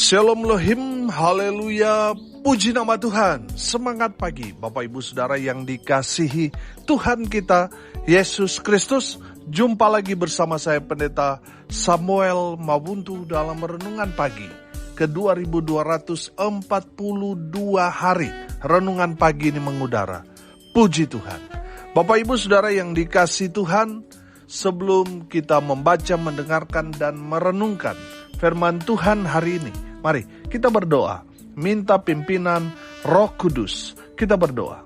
Shalom Lohim, haleluya, puji nama Tuhan. Semangat pagi Bapak Ibu Saudara yang dikasihi Tuhan kita Yesus Kristus. Jumpa lagi bersama saya Pendeta Samuel Mabuntu dalam renungan pagi ke 2242 hari. Renungan pagi ini mengudara. Puji Tuhan. Bapak Ibu Saudara yang dikasihi Tuhan, sebelum kita membaca, mendengarkan dan merenungkan firman Tuhan hari ini, mari kita berdoa, minta pimpinan Roh Kudus. Kita berdoa.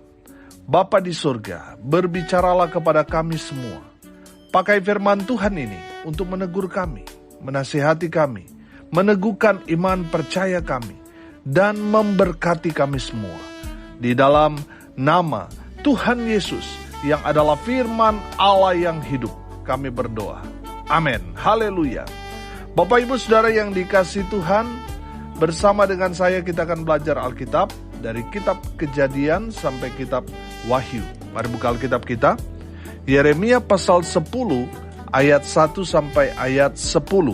Bapa di surga, berbicaralah kepada kami semua. Pakai firman Tuhan ini untuk menegur kami, menasihati kami, meneguhkan iman percaya kami, dan memberkati kami semua. Di dalam nama Tuhan Yesus yang adalah firman Allah yang hidup, kami berdoa. Amin. Haleluya. Bapak Ibu Saudara yang dikasihi Tuhan, bersama dengan saya kita akan belajar Alkitab dari kitab Kejadian sampai kitab Wahyu. Mari buka Alkitab kita. Yeremia pasal 10 ayat 1 sampai ayat 10.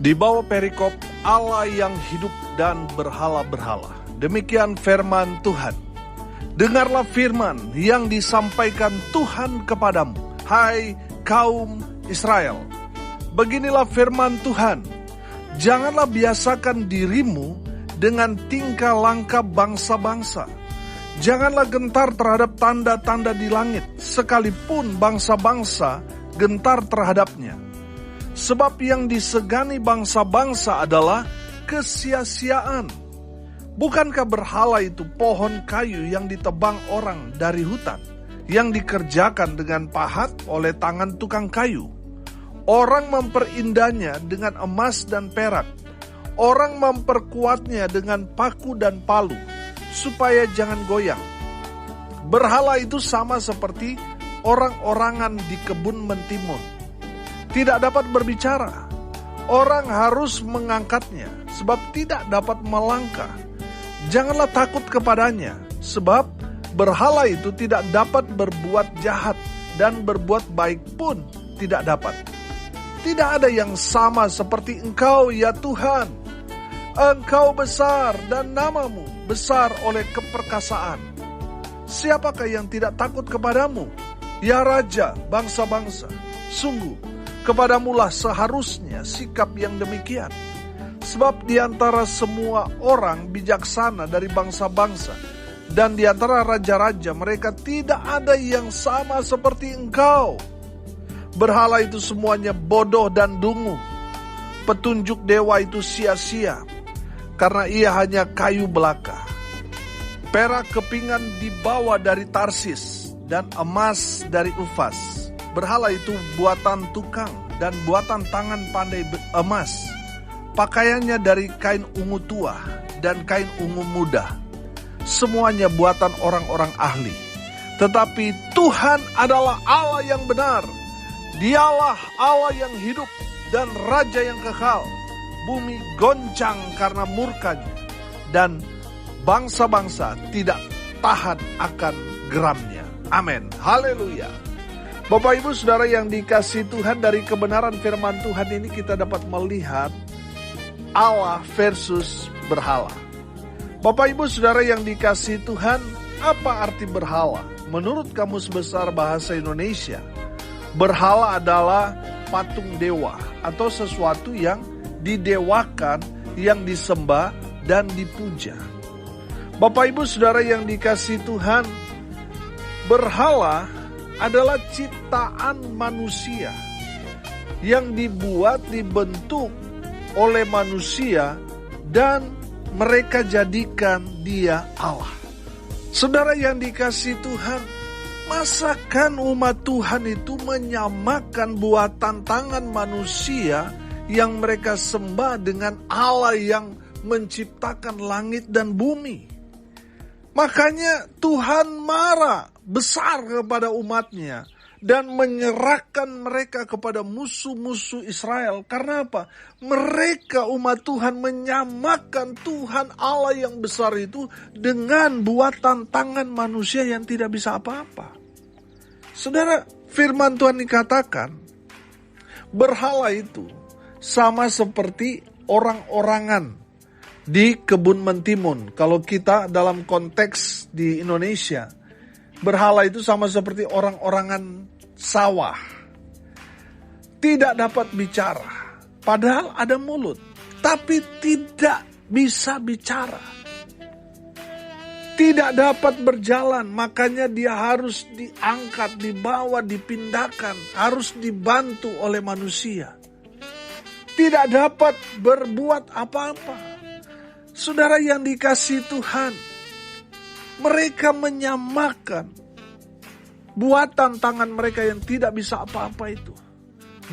Di bawah perikop Allah yang hidup dan berhala-berhala. Demikian firman Tuhan. Dengarlah firman yang disampaikan Tuhan kepadamu, hai kaum Israel. Beginilah firman Tuhan, janganlah biasakan dirimu dengan tingkah langkah bangsa-bangsa. Janganlah gentar terhadap tanda-tanda di langit, sekalipun bangsa-bangsa gentar terhadapnya. Sebab yang disegani bangsa-bangsa adalah kesia-siaan. Bukankah berhala itu pohon kayu yang ditebang orang dari hutan, yang dikerjakan dengan pahat oleh tangan tukang kayu? Orang memperindahnya dengan emas dan perak. Orang memperkuatnya dengan paku dan palu, supaya jangan goyang. Berhala itu sama seperti orang-orangan di kebun mentimun. Tidak dapat berbicara. Orang harus mengangkatnya, sebab tidak dapat melangkah. Janganlah takut kepadanya, sebab berhala itu tidak dapat berbuat jahat, dan berbuat baik pun tidak dapat. Tidak ada yang sama seperti Engkau, ya Tuhan. Engkau besar dan namamu besar oleh keperkasaan. Siapakah yang tidak takut kepadamu, ya Raja bangsa-bangsa? Sungguh, kepadamulah seharusnya sikap yang demikian. Sebab di antara semua orang bijaksana dari bangsa-bangsa, dan di antara raja-raja mereka tidak ada yang sama seperti Engkau. Berhala itu semuanya bodoh dan dungu. Petunjuk dewa itu sia-sia, karena ia hanya kayu belaka. Perak kepingan dibawa dari Tarsis, dan emas dari Ufas. Berhala itu buatan tukang, dan buatan tangan pandai emas. Pakaiannya dari kain ungu tua, dan kain ungu muda. Semuanya buatan orang-orang ahli. Tetapi Tuhan adalah Allah yang benar. Dialah Allah yang hidup dan Raja yang kekal. Bumi goncang karena murkanya, dan bangsa-bangsa tidak tahan akan geramnya. Amin. Haleluya. Bapak Ibu Saudara yang dikasihi Tuhan, dari kebenaran firman Tuhan ini kita dapat melihat Allah versus berhala. Bapak Ibu Saudara yang dikasihi Tuhan, apa arti berhala? Menurut Kamus Besar Bahasa Indonesia, berhala adalah patung dewa atau sesuatu yang didewakan, yang disembah dan dipuja. Bapak Ibu Saudara yang dikasihi Tuhan, berhala adalah ciptaan manusia yang dibentuk oleh manusia dan mereka jadikan dia Allah. Saudara yang dikasihi Tuhan, masakan umat Tuhan itu menyamakan buatan tangan manusia yang mereka sembah dengan Allah yang menciptakan langit dan bumi? Makanya Tuhan marah besar kepada umatnya dan menyerahkan mereka kepada musuh-musuh Israel. Karena apa? Mereka umat Tuhan menyamakan Tuhan Allah yang besar itu dengan buatan tangan manusia yang tidak bisa apa-apa. Saudara, firman Tuhan dikatakan, berhala itu sama seperti orang-orangan di kebun mentimun. Kalau kita dalam konteks di Indonesia, berhala itu sama seperti orang-orangan sawah. Tidak dapat bicara, padahal ada mulut, tapi tidak bisa bicara. Tidak dapat berjalan, makanya dia harus diangkat, dibawa, dipindahkan, harus dibantu oleh manusia. Tidak dapat berbuat apa-apa. Saudara yang dikasihi Tuhan, mereka menyamakan buatan tangan mereka yang tidak bisa apa-apa itu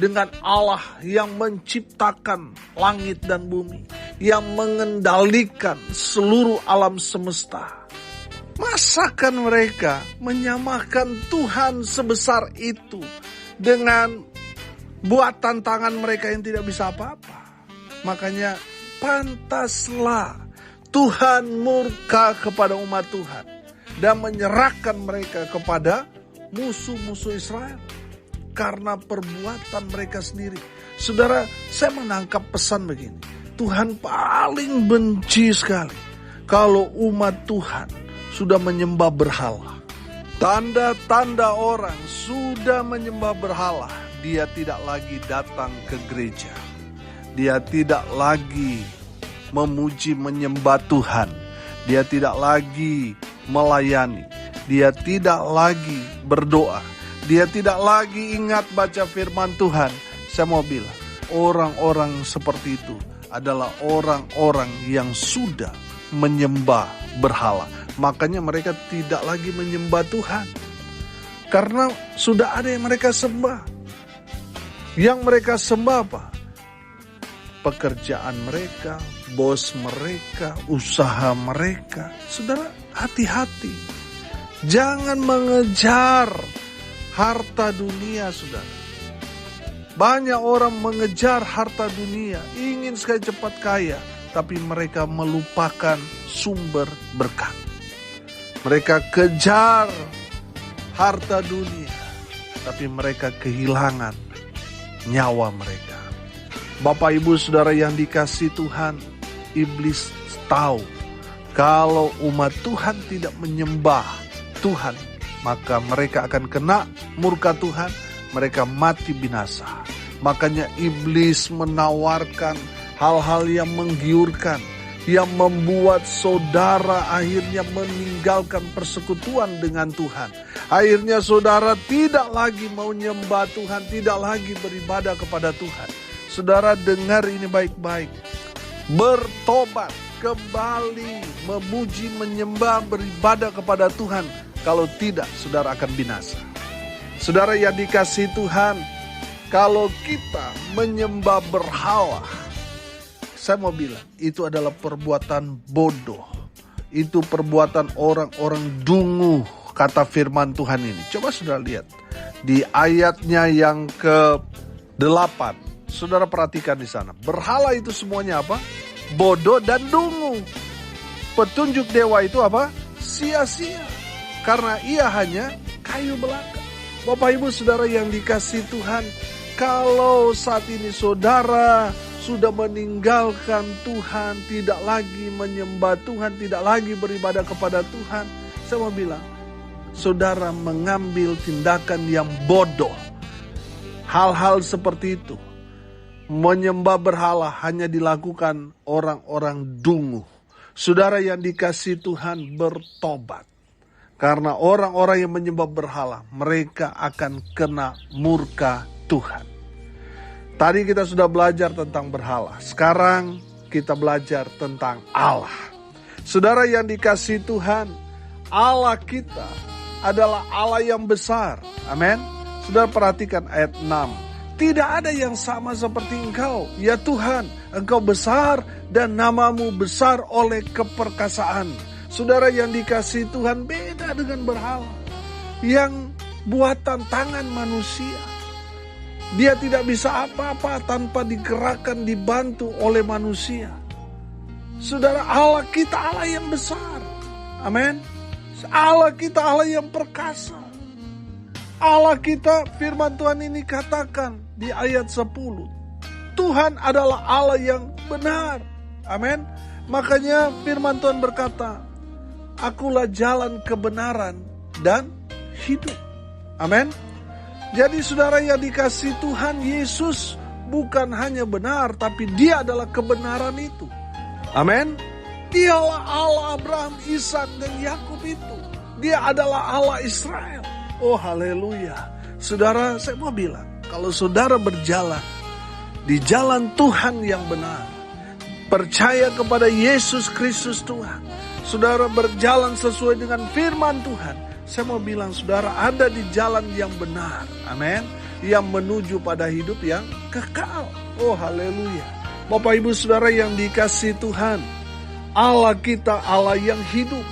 dengan Allah yang menciptakan langit dan bumi, yang mengendalikan seluruh alam semesta. Masakan mereka menyamakan Tuhan sebesar itu dengan buatan tangan mereka yang tidak bisa apa-apa. Makanya pantaslah Tuhan murka kepada umat Tuhan dan menyerahkan mereka kepada musuh-musuh Israel karena perbuatan mereka sendiri. Saudara, saya menangkap pesan begini. Tuhan paling benci sekali kalau umat Tuhan sudah menyembah berhala. Tanda-tanda orang sudah menyembah berhala, dia tidak lagi datang ke gereja. Dia tidak lagi memuji menyembah Tuhan. Dia tidak lagi melayani. Dia tidak lagi berdoa. Dia tidak lagi ingat baca firman Tuhan. Saya mau bilang, orang-orang seperti itu adalah orang-orang yang sudah menyembah berhala. Makanya mereka tidak lagi menyembah Tuhan. Karena sudah ada yang mereka sembah. Yang mereka sembah apa? Pekerjaan mereka, bos mereka, usaha mereka. Saudara, hati-hati. Jangan mengejar harta dunia, saudara. Banyak orang mengejar harta dunia, ingin sekali cepat kaya, tapi mereka melupakan sumber berkat. Mereka kejar harta dunia, tapi mereka kehilangan nyawa mereka. Bapak Ibu Saudara yang dikasihi Tuhan, iblis tahu kalau umat Tuhan tidak menyembah Tuhan, maka mereka akan kena murka Tuhan, mereka mati binasa. Makanya iblis menawarkan hal-hal yang menggiurkan, yang membuat saudara akhirnya meninggalkan persekutuan dengan Tuhan. Akhirnya saudara tidak lagi mau menyembah Tuhan, tidak lagi beribadah kepada Tuhan. Saudara dengar ini baik-baik. Bertobat, kembali memuji, menyembah, beribadah kepada Tuhan. Kalau tidak, saudara akan binasa. Saudara yang dikasihi Tuhan, kalau kita menyembah berhala, saya mau bilang, itu adalah perbuatan bodoh. Itu perbuatan orang-orang dungu, kata firman Tuhan ini. Coba saudara lihat, di ayatnya yang ke-8. Saudara perhatikan di sana. Berhala itu semuanya apa? Bodoh dan dungu. Petunjuk dewa itu apa? Sia-sia. Karena ia hanya kayu belaka. Bapak Ibu Saudara yang dikasihi Tuhan, kalau saat ini saudara sudah meninggalkan Tuhan, tidak lagi menyembah Tuhan, tidak lagi beribadah kepada Tuhan, saya mau bilang, saudara mengambil tindakan yang bodoh. Hal-hal seperti itu, menyembah berhala hanya dilakukan orang-orang dungu. Saudara yang dikasihi Tuhan, bertobat. Karena orang-orang yang menyembah berhala, mereka akan kena murka Tuhan. Tadi kita sudah belajar tentang berhala. Sekarang kita belajar tentang Allah. Saudara yang dikasihi Tuhan, Allah kita adalah Allah yang besar. Amin. Saudara perhatikan ayat 6. Tidak ada yang sama seperti Engkau, ya Tuhan. Engkau besar dan namamu besar oleh keperkasaan. Saudara yang dikasihi Tuhan, beda dengan berhala yang buatan tangan manusia. Dia tidak bisa apa-apa tanpa digerakkan, dibantu oleh manusia. Saudara, Allah kita Allah yang besar. Amin. Allah kita Allah yang perkasa. Allah kita, firman Tuhan ini katakan di ayat 10. Tuhan adalah Allah yang benar. Amin. Makanya firman Tuhan berkata, akulah jalan kebenaran dan hidup. Amin. Jadi saudara yang dikasihi Tuhan, Yesus bukan hanya benar, tapi dia adalah kebenaran itu. Amin. Dialah Allah Abraham, Ishak dan Yakub itu. Dia adalah Allah Israel. Oh haleluya. Saudara, saya mau bilang, kalau saudara berjalan di jalan Tuhan yang benar, percaya kepada Yesus Kristus Tuhan, saudara berjalan sesuai dengan firman Tuhan, saya mau bilang saudara ada di jalan yang benar. Amin. Yang menuju pada hidup yang kekal. Oh haleluya. Bapak ibu saudara yang dikasihi Tuhan, Allah kita Allah yang hidup.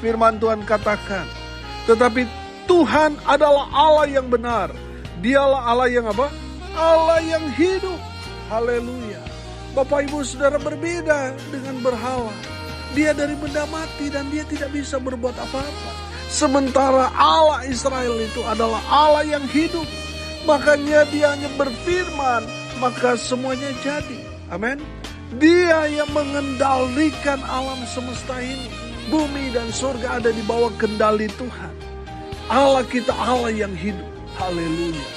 Firman Tuhan katakan, tetapi Tuhan adalah Allah yang benar. Dialah Allah yang apa? Allah yang hidup. Haleluya. Bapak ibu saudara, berbeda dengan berhala. Dia dari benda mati dan dia tidak bisa berbuat apa-apa. Sementara Allah Israel itu adalah Allah yang hidup. Makanya dia hanya berfirman, maka semuanya jadi. Amin. Dia yang mengendalikan alam semesta ini. Bumi dan surga ada di bawah kendali Tuhan. Allah kita Allah yang hidup. Haleluya.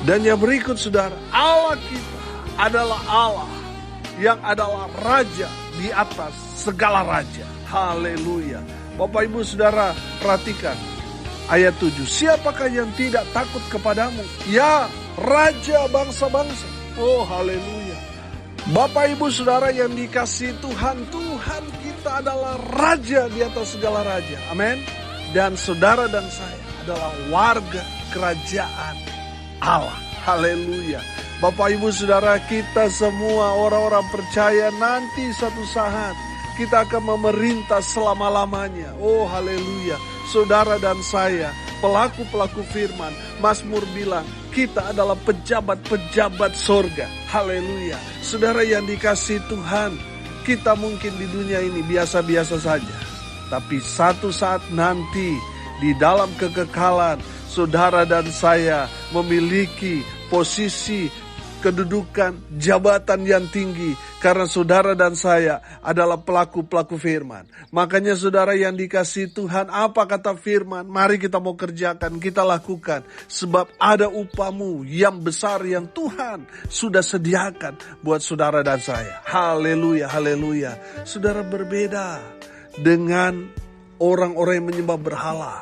Dan yang berikut saudara, Allah kita adalah Allah yang adalah raja di atas segala raja. Haleluya. Bapak ibu saudara, perhatikan ayat 7. Siapakah yang tidak takut kepadamu? Ya, raja bangsa-bangsa. Oh haleluya. Bapak ibu saudara yang dikasihi Tuhan, Tuhan kita adalah raja di atas segala raja. Amin. Dan saudara dan saya adalah warga kerajaan Allah. Haleluya. Bapak ibu saudara, kita semua orang-orang percaya nanti satu saat kita akan memerintah selama-lamanya. Oh haleluya. Saudara dan saya, pelaku-pelaku firman, Mazmur bilang, kita adalah pejabat-pejabat sorga. Haleluya. Saudara yang dikasihi Tuhan, kita mungkin di dunia ini biasa-biasa saja. Tapi satu saat nanti, di dalam kekekalan, saudara dan saya memiliki posisi kedudukan, jabatan yang tinggi. Karena saudara dan saya adalah pelaku-pelaku firman. Makanya saudara yang dikasihi Tuhan, apa kata firman? Mari kita mau kerjakan, kita lakukan. Sebab ada upahmu yang besar yang Tuhan sudah sediakan buat saudara dan saya. Haleluya, haleluya. Saudara berbeda dengan orang-orang yang menyembah berhala.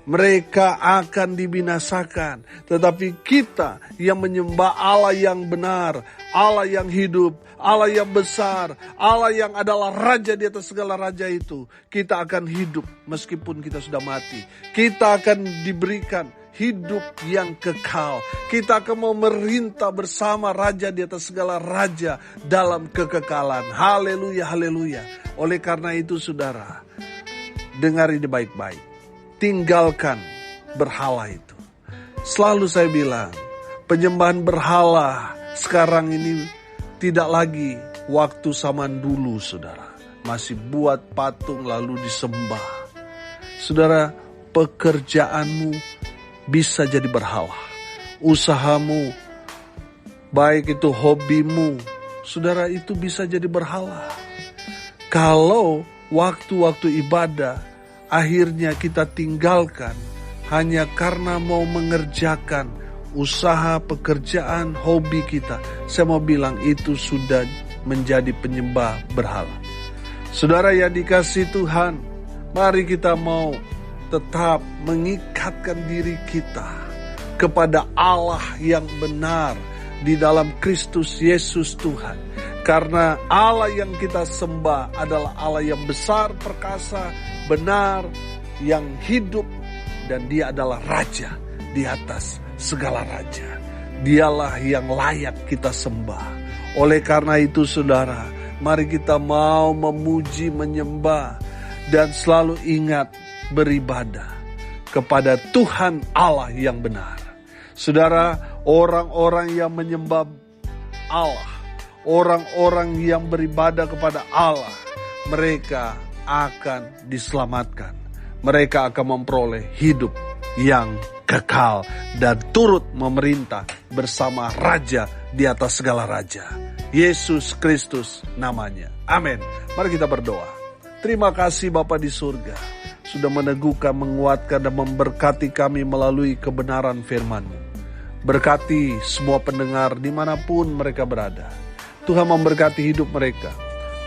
Mereka akan dibinasakan. Tetapi kita yang menyembah Allah yang benar, Allah yang hidup, Allah yang besar, Allah yang adalah raja di atas segala raja itu, kita akan hidup meskipun kita sudah mati. Kita akan diberikan hidup yang kekal. Kita akan memerintah bersama raja di atas segala raja dalam kekekalan. Haleluya, haleluya. Oleh karena itu saudara, dengar ini baik-baik. Tinggalkan berhala itu. Selalu saya bilang, penyembahan berhala sekarang ini tidak lagi waktu zaman dulu saudara. Masih buat patung lalu disembah. Saudara, pekerjaanmu bisa jadi berhala. Usahamu, baik itu hobimu, saudara, itu bisa jadi berhala. Kalau waktu-waktu ibadah akhirnya kita tinggalkan hanya karena mau mengerjakan usaha, pekerjaan, hobi kita, saya mau bilang itu sudah menjadi penyembah berhala. Saudara yang dikasihi Tuhan, mari kita mau tetap mengikatkan diri kita kepada Allah yang benar di dalam Kristus Yesus Tuhan. Karena Allah yang kita sembah adalah Allah yang besar, perkasa, benar, yang hidup, dan dia adalah raja di atas segala raja. Dialah yang layak kita sembah. Oleh karena itu saudara, mari kita mau memuji, menyembah, dan selalu ingat beribadah kepada Tuhan Allah yang benar. Saudara, orang-orang yang menyembah Allah, orang-orang yang beribadah kepada Allah, mereka akan diselamatkan. Mereka akan memperoleh hidup yang kekal dan turut memerintah bersama raja di atas segala raja. Yesus Kristus namanya. Amin. Mari kita berdoa. Terima kasih Bapa di surga, sudah meneguhkan, menguatkan, dan memberkati kami melalui kebenaran firman-Mu. Berkati semua pendengar dimanapun mereka berada. Tuhan memberkati hidup mereka,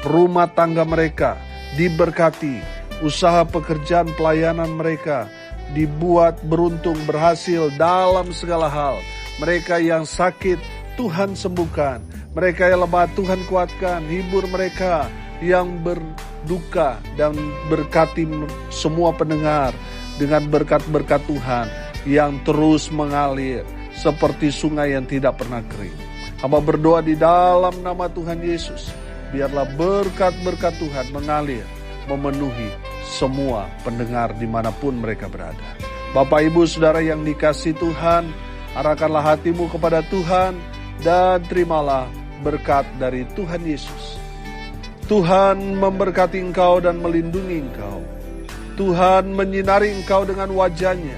rumah tangga mereka diberkati, usaha pekerjaan pelayanan mereka dibuat beruntung, berhasil dalam segala hal. Mereka yang sakit, Tuhan sembuhkan. Mereka yang lemah, Tuhan kuatkan. Hibur mereka yang berduka, dan berkati semua pendengar dengan berkat-berkat Tuhan yang terus mengalir seperti sungai yang tidak pernah kering. Hamba berdoa di dalam nama Tuhan Yesus, biarlah berkat-berkat Tuhan mengalir, memenuhi semua pendengar dimanapun mereka berada. Bapak, Ibu, Saudara yang dikasihi Tuhan, arahkanlah hatimu kepada Tuhan dan terimalah berkat dari Tuhan Yesus. Tuhan memberkati engkau dan melindungi engkau. Tuhan menyinari engkau dengan wajah-Nya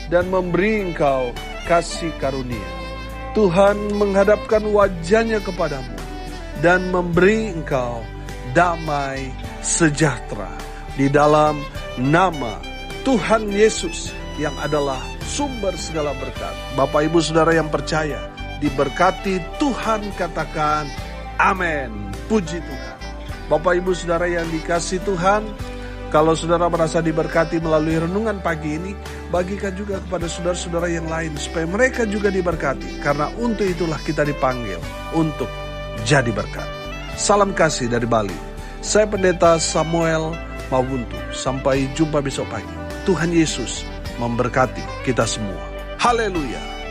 dan memberi engkau kasih karunia. Tuhan menghadapkan wajah-Nya kepadamu dan memberi engkau damai sejahtera. Di dalam nama Tuhan Yesus yang adalah sumber segala berkat. Bapak, Ibu, Saudara yang percaya, diberkati Tuhan, katakan amin. Puji Tuhan. Bapak, Ibu, Saudara yang dikasihi Tuhan, kalau saudara merasa diberkati melalui renungan pagi ini, bagikan juga kepada saudara-saudara yang lain supaya mereka juga diberkati. Karena untuk itulah kita dipanggil untuk jadi berkat. Salam kasih dari Bali. Saya Pendeta Samuel Mawuntu. Sampai jumpa besok pagi. Tuhan Yesus memberkati kita semua. Haleluya.